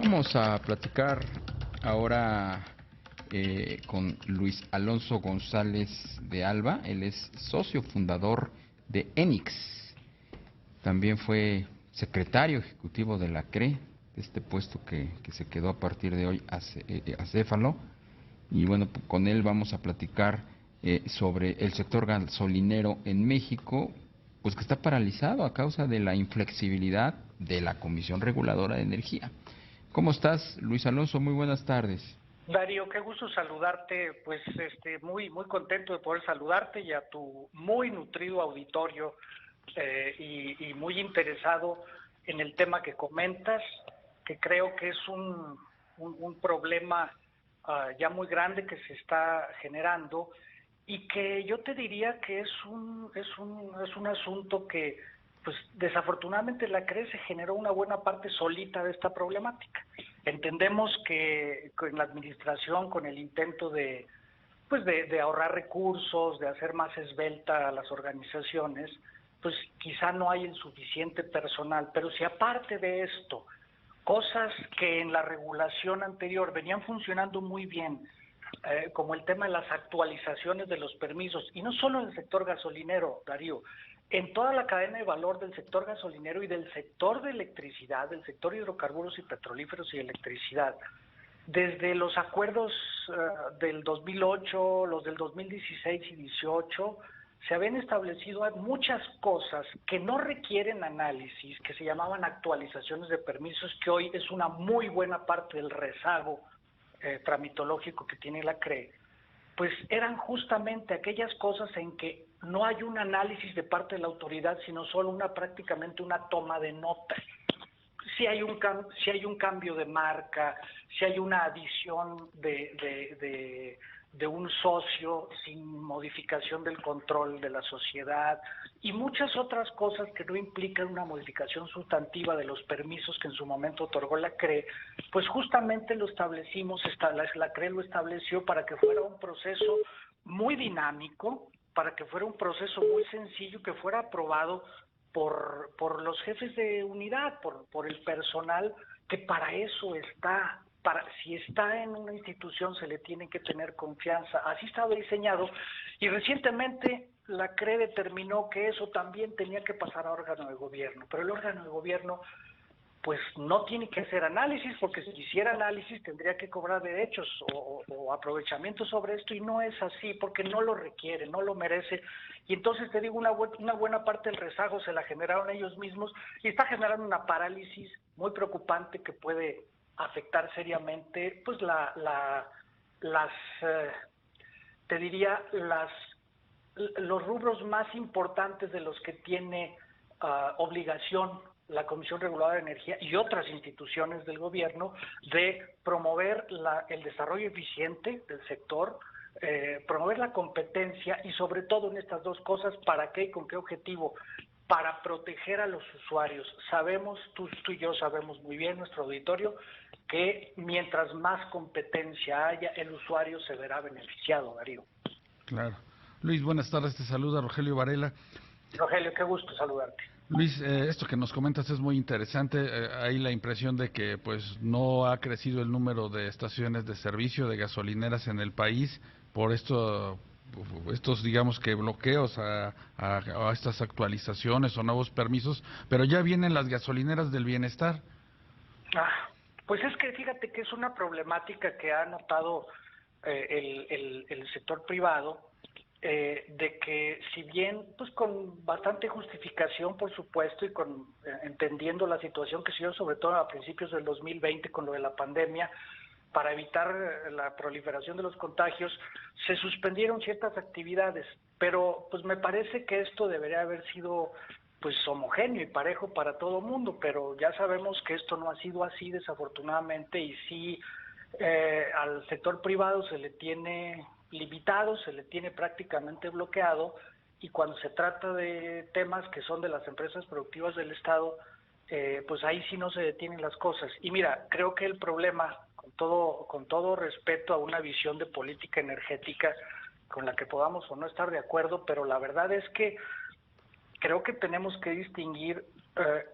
Vamos a platicar ahora con Luis Alonso González de Alba. Él es socio fundador de Enix. También fue secretario ejecutivo de la CRE, de este puesto que se quedó a partir de hoy acéfalo. Y bueno, con él vamos a platicar sobre el sector gasolinero en México, pues que está paralizado a causa de la inflexibilidad de la Comisión Reguladora de Energía. ¿Cómo estás, Luis Alonso? Muy buenas tardes. Darío, qué gusto saludarte, pues muy contento de poder saludarte y a tu muy nutrido auditorio y muy interesado en el tema que comentas, que creo que es un problema ya muy grande que se está generando y que yo te diría que es un asunto que pues desafortunadamente la CRE se generó una buena parte solita de esta problemática. Entendemos que con la administración, con el intento de ahorrar recursos, de hacer más esbelta a las organizaciones, pues quizá no hay el suficiente personal, pero si aparte de esto, cosas que en la regulación anterior venían funcionando muy bien, como el tema de las actualizaciones de los permisos, y no solo en el sector gasolinero, Darío, en toda la cadena de valor del sector gasolinero y del sector de electricidad, del sector hidrocarburos y petrolíferos y electricidad, desde los acuerdos del 2008, los del 2016 y 18, se habían establecido muchas cosas que no requieren análisis, que se llamaban actualizaciones de permisos, que hoy es una muy buena parte del rezago tramitológico que tiene la CRE, pues eran justamente aquellas cosas en que no hay un análisis de parte de la autoridad, sino solo prácticamente una toma de nota. Si hay un cambio de marca, si hay una adición de un socio sin modificación del control de la sociedad y muchas otras cosas que no implican una modificación sustantiva de los permisos que en su momento otorgó la CRE, pues justamente lo establecimos, la CRE lo estableció para que fuera un proceso muy dinámico, para que fuera un proceso muy sencillo, que fuera aprobado por los jefes de unidad, por el personal que para eso está. Si está en una institución se le tiene que tener confianza, así estaba diseñado, y recientemente la CRE determinó que eso también tenía que pasar a órgano de gobierno, pero el órgano de gobierno pues no tiene que hacer análisis, porque si hiciera análisis tendría que cobrar derechos o aprovechamiento sobre esto, y no es así, porque no lo requiere, no lo merece, y entonces te digo, una buena parte del rezago se la generaron ellos mismos, y está generando una parálisis muy preocupante que puede afectar seriamente, pues las, te diría, los rubros más importantes de los que tiene obligación la Comisión Reguladora de Energía y otras instituciones del gobierno de promover el desarrollo eficiente del sector, promover la competencia y sobre todo en estas dos cosas, ¿para qué y con qué objetivo? Para proteger a los usuarios. Sabemos, tú y yo sabemos muy bien, nuestro auditorio, que mientras más competencia haya, el usuario se verá beneficiado, Darío. Claro. Luis, buenas tardes, te saluda Rogelio Varela. Rogelio, qué gusto saludarte. Luis, esto que nos comentas es muy interesante. Hay la impresión de que pues no ha crecido el número de estaciones de servicio de gasolineras en el país por estos digamos que bloqueos a estas actualizaciones o nuevos permisos, pero ya vienen las gasolineras del bienestar. Pues es que fíjate que es una problemática que ha notado el sector privado, de que si bien pues con bastante justificación por supuesto y entendiendo la situación que se dio sobre todo a principios del 2020 con lo de la pandemia, para evitar la proliferación de los contagios, se suspendieron ciertas actividades, pero pues me parece que esto debería haber sido pues homogéneo y parejo para todo el mundo, pero ya sabemos que esto no ha sido así desafortunadamente, y sí al sector privado se le tiene limitado, se le tiene prácticamente bloqueado, y cuando se trata de temas que son de las empresas productivas del Estado, pues ahí sí no se detienen las cosas. Y mira, creo que el problema, con todo respeto a una visión de política energética con la que podamos o no estar de acuerdo, pero la verdad es que creo que tenemos que distinguir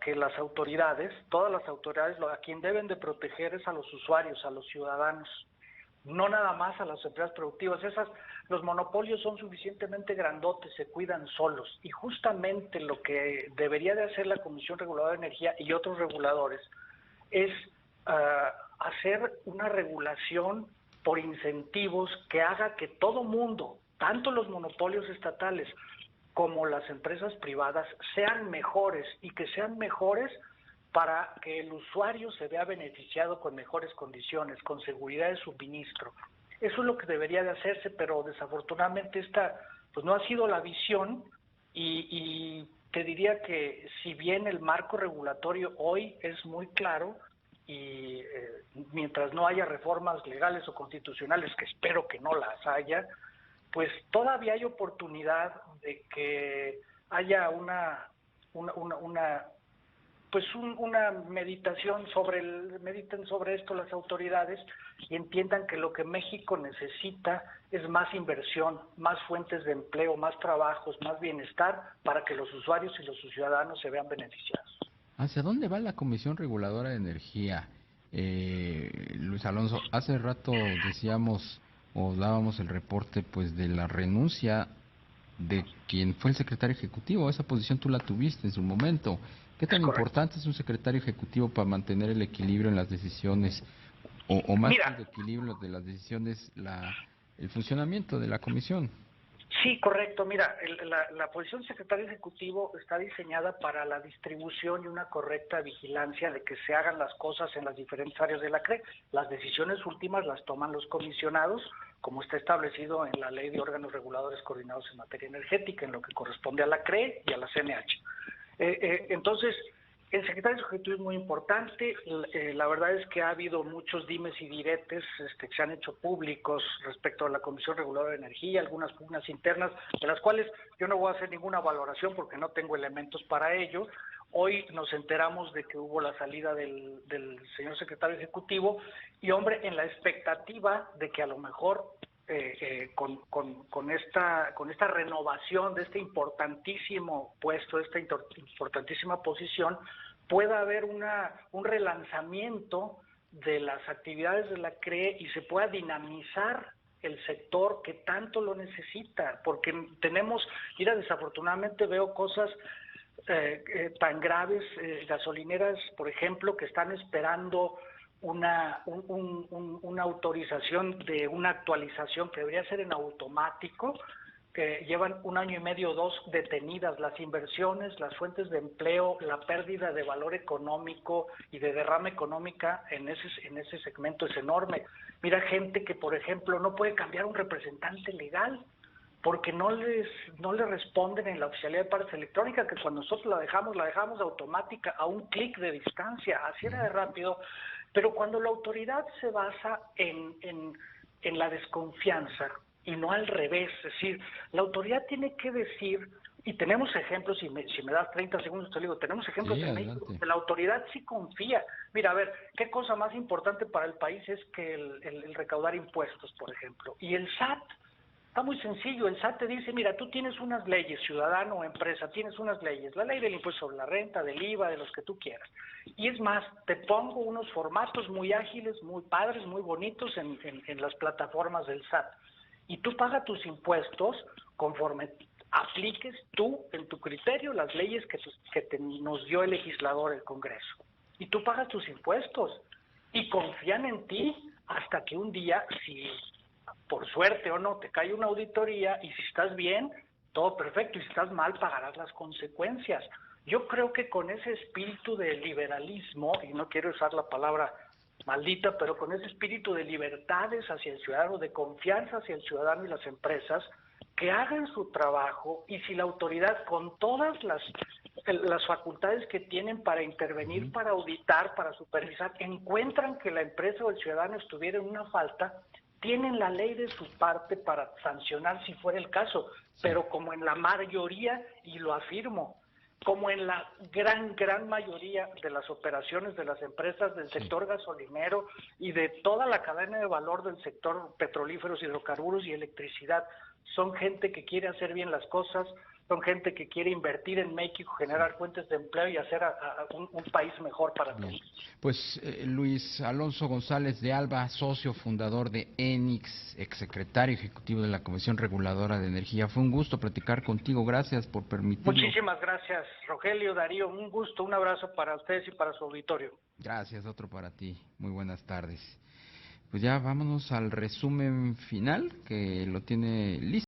que las autoridades, todas las autoridades, a quien deben de proteger es a los usuarios, a los ciudadanos, no nada más a las empresas productivas. Los monopolios son suficientemente grandotes, se cuidan solos, y justamente lo que debería de hacer la Comisión Reguladora de Energía y otros reguladores es hacer una regulación por incentivos que haga que todo mundo, tanto los monopolios estatales como las empresas privadas, sean mejores, y que sean mejores para que el usuario se vea beneficiado con mejores condiciones, con seguridad de suministro. Eso es lo que debería de hacerse, pero desafortunadamente esta pues no ha sido la visión, y te diría que si bien el marco regulatorio hoy es muy claro, y mientras no haya reformas legales o constitucionales, que espero que no las haya, pues todavía hay oportunidad de que haya una mediten sobre esto las autoridades, y entiendan que lo que México necesita es más inversión, más fuentes de empleo, más trabajos, más bienestar, para que los usuarios y los ciudadanos se vean beneficiados. ¿Hacia dónde va la Comisión Reguladora de Energía? Luis Alonso, hace rato decíamos o dábamos el reporte pues de la renuncia de quien fue el secretario ejecutivo. Esa posición tú la tuviste en su momento. ¿Qué tan importante es un secretario ejecutivo para mantener el equilibrio en las decisiones, o más que el equilibrio de las decisiones, el funcionamiento de la comisión? Sí, correcto. Mira, la posición de secretario ejecutivo está diseñada para la distribución y una correcta vigilancia de que se hagan las cosas en las diferentes áreas de la CRE. Las decisiones últimas las toman los comisionados, como está establecido en la Ley de Órganos Reguladores Coordinados en Materia Energética, en lo que corresponde a la CRE y a la CNH. Entonces, el secretario ejecutivo es muy importante. La verdad es que ha habido muchos dimes y diretes que se han hecho públicos respecto a la Comisión Reguladora de Energía, algunas pugnas internas, de las cuales yo no voy a hacer ninguna valoración porque no tengo elementos para ello. Hoy nos enteramos de que hubo la salida del señor secretario ejecutivo, y hombre, en la expectativa de que a lo mejor con esta renovación de este importantísimo puesto, de esta importantísima posición, pueda haber un relanzamiento de las actividades de la CRE y se pueda dinamizar el sector que tanto lo necesita, porque desafortunadamente veo cosas tan graves, gasolineras, por ejemplo, que están esperando una autorización de una actualización que debería ser en automático, que llevan 1 año y medio o 2 detenidas. Las inversiones, las fuentes de empleo, la pérdida de valor económico y de derrama económica en ese segmento es enorme. Mira, gente que, por ejemplo, no puede cambiar un representante legal porque no le responden en la oficialidad de partes electrónica, que cuando nosotros la dejamos automática, a un clic de distancia, así era de rápido. Pero cuando la autoridad se basa en la desconfianza y no al revés, es decir, la autoridad tiene que decir, y tenemos ejemplos, si me das 30 segundos te digo, tenemos ejemplos en México donde la autoridad sí confía. Mira, a ver, ¿qué cosa más importante para el país es que el recaudar impuestos, por ejemplo? Y el SAT, está muy sencillo. El SAT te dice, mira, tú tienes unas leyes, ciudadano o empresa, tienes unas leyes, la ley del impuesto sobre la renta, del IVA, de los que tú quieras. Y es más, te pongo unos formatos muy ágiles, muy padres, muy bonitos en las plataformas del SAT. Y tú pagas tus impuestos conforme apliques tú, en tu criterio, las leyes que nos dio el legislador, el Congreso. Y tú pagas tus impuestos y confían en ti hasta que un día, si por suerte o no, te cae una auditoría, y si estás bien, todo perfecto, y si estás mal, pagarás las consecuencias. Yo creo que con ese espíritu de liberalismo, y no quiero usar la palabra maldita, pero con ese espíritu de libertades hacia el ciudadano, de confianza hacia el ciudadano y las empresas, que hagan su trabajo, y si la autoridad, con todas las facultades que tienen para intervenir, para auditar, para supervisar, encuentran que la empresa o el ciudadano estuviera en una falta, tienen la ley de su parte para sancionar si fuera el caso, pero como en la mayoría, y lo afirmo, como en la gran mayoría de las operaciones de las empresas del sector gasolinero y de toda la cadena de valor del sector petrolíferos, hidrocarburos y electricidad, son gente que quiere hacer bien las cosas, son gente que quiere invertir en México, generar fuentes de empleo y hacer a un país mejor para Bien. todos. Pues Luis Alonso González de Alba, socio fundador de ENIX, exsecretario ejecutivo de la Comisión Reguladora de Energía. Fue un gusto platicar contigo. Gracias por permitirlo. Muchísimas gracias, Rogelio, Darío. Un gusto, un abrazo para ustedes y para su auditorio. Gracias, otro para ti. Muy buenas tardes. Pues ya vámonos al resumen final, que lo tiene listo.